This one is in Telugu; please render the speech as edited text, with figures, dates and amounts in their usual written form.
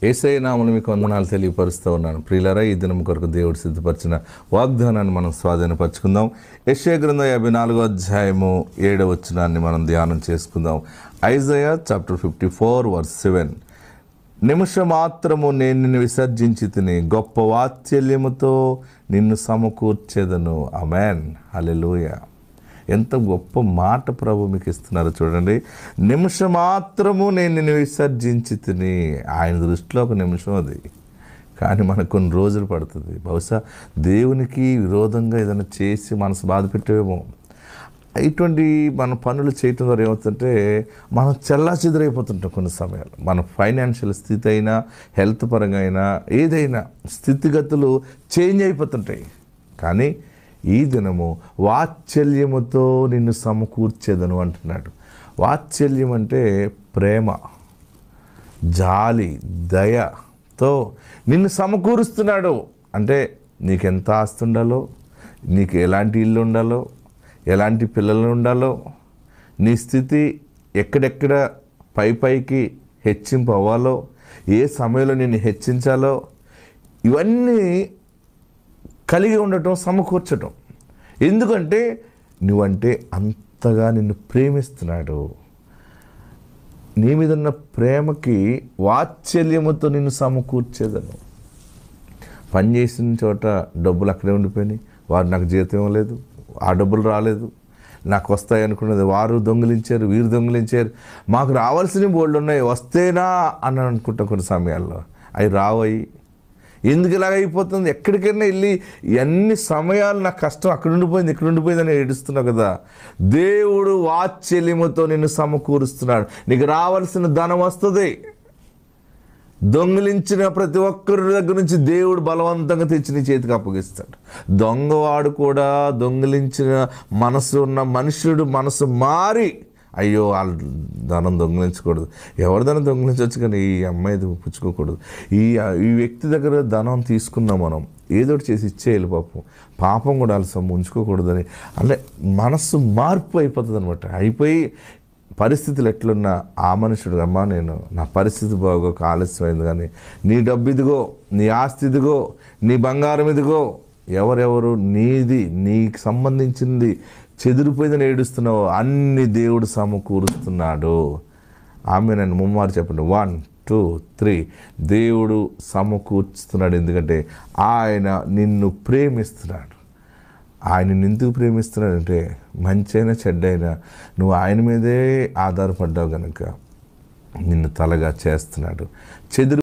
యేసయ్య నామమున మీకు వందనాలు తెలియపరుస్తూ ఉన్నాను. ప్రియులారా, ఈ దినం కొరకు దేవుడు సిద్ధపరిచిన వాగ్దానాన్ని మనం స్వాధీనపరచుకుందాం. యెషయా గ్రంథం 54వ అధ్యాయము 7వ వచనాన్ని మనం ధ్యానం చేసుకుందాం. Isaiah chapter 54 verse 7. నిమిషమాత్రము నేను నిన్ను విసర్జించి తిని గొప్ప వాత్సల్యముతో నిన్ను సమకూర్చెదను. ఆమేన్, హల్లెలూయా. ఎంత గొప్ప మాట ప్రభు మీకు ఇస్తున్నారు చూడండి. నిమిషమాత్రము నేను నిన్ను విసర్జించి తిని. ఆయన దృష్టిలో ఒక నిమిషం అది, కానీ మనకు కొన్ని రోజులు పడుతుంది. బహుశా దేవునికి విరోధంగా ఏదైనా చేసి మనసు బాధ పెట్టేమో. ఇటువంటి మన పనులు చేయటం ద్వారా ఏమవుతుందంటే మనం చెల్లాచెదురైపోతుంటాం. కొన్ని సమయాలు మన ఫైనాన్షియల్ స్థితి అయినా, హెల్త్ పరంగా అయినా, ఏదైనా స్థితిగతులు చేంజ్ అయిపోతుంటాయి. కానీ ఈ దినము వాత్సల్యముతో నిన్ను సమకూర్చేదను అంటున్నాడు. వాత్సల్యం అంటే ప్రేమ, జాలి, దయతో నిన్ను సమకూరుస్తున్నాడు. అంటే నీకెంత ఆస్తి ఉండాలో, నీకు ఎలాంటి ఇల్లు ఉండాలో, ఎలాంటి పిల్లలు ఉండాలో, నీ స్థితి ఎక్కడెక్కడ పైకి హెచ్చింపు అవ్వాలో, ఏ సమయంలో నిన్ను హెచ్చించాలో, ఇవన్నీ కలిగి ఉండటం, సమకూర్చటం. ఎందుకంటే నువ్వంటే అంతగా నిన్ను ప్రేమిస్తున్నాడు. నీ మీద ఉన్న ప్రేమకి వాత్సల్యముతో నిన్ను సమకూర్చేదను. పని చేసిన చోట డబ్బులు అక్కడే ఉండిపోయినాయి. వారు నాకు జీతం ఇవ్వలేదు, ఆ డబ్బులు రాలేదు, నాకు వస్తాయి అనుకున్నది వారు దొంగిలించారు, వీరు దొంగిలించారు, మాకు రావాల్సిన బోల్డ్ ఉన్నాయి, వస్తేనా అని అనుకుంటాం. కొన్ని సమయాల్లో అవి రావయి. ఎందుకు ఇలాగ అయిపోతుంది? ఎక్కడికైనా వెళ్ళి ఎన్ని సమయాలు నాకు కష్టం అక్కడ ఉండిపోయింది, ఇక్కడ ఉండిపోయిందని ఏడుస్తున్నావు కదా. దేవుడు వాత్సల్యముతో నిన్ను సమకూరుస్తున్నాడు. నీకు రావాల్సిన ధనం వస్తుంది. దొంగిలించిన ప్రతి ఒక్కరి దగ్గర నుంచి దేవుడు బలవంతంగా తెచ్చి నీ చేతికి అప్పగిస్తాడు. దొంగవాడు కూడా దొంగిలించిన మనసు ఉన్న మనుషుడు మనసు మారి, అయ్యో వాళ్ళ ధనం దొంగిలించకూడదు, ఎవరి ధనం దొంగిలించవచ్చు కానీ ఈ అమ్మాయిది పుచ్చుకోకూడదు, ఈ వ్యక్తి దగ్గర ధనం తీసుకున్నాం మనం, ఏదో చేసి ఇచ్చేయాలి, పాపం కూడా వాళ్ళ సొమ్ము ఉంచుకోకూడదని అంటే మనస్సు మార్పు అయిపోతుంది అనమాట. అయిపోయి పరిస్థితులు ఎట్లున్నా ఆ మనుషుడు, అమ్మా నేను నా పరిస్థితి బాగోక ఆలస్యమైంది, కానీ నీ డబ్బు ఇదిగో, నీ ఆస్తి ఇదిగో, నీ బంగారం ఇదిగో, ఎవరెవరు నీది, నీకు సంబంధించింది చెదిరిపోయిందని ఏడుస్తున్నావు, అన్ని దేవుడు సమకూరుస్తున్నాడు. ఆమె నన్ను ముమ్మారు చెప్పండి. 1 2 3 దేవుడు సమకూర్చుతున్నాడు. ఎందుకంటే ఆయన నిన్ను ప్రేమిస్తున్నాడు. ఆయన ఎందుకు ప్రేమిస్తున్నాడంటే మంచైనా చెడ్డైనా నువ్వు ఆయన మీదే ఆధారపడ్డావు కనుక నిన్ను తలగా చేస్తున్నాడు. చెదిరి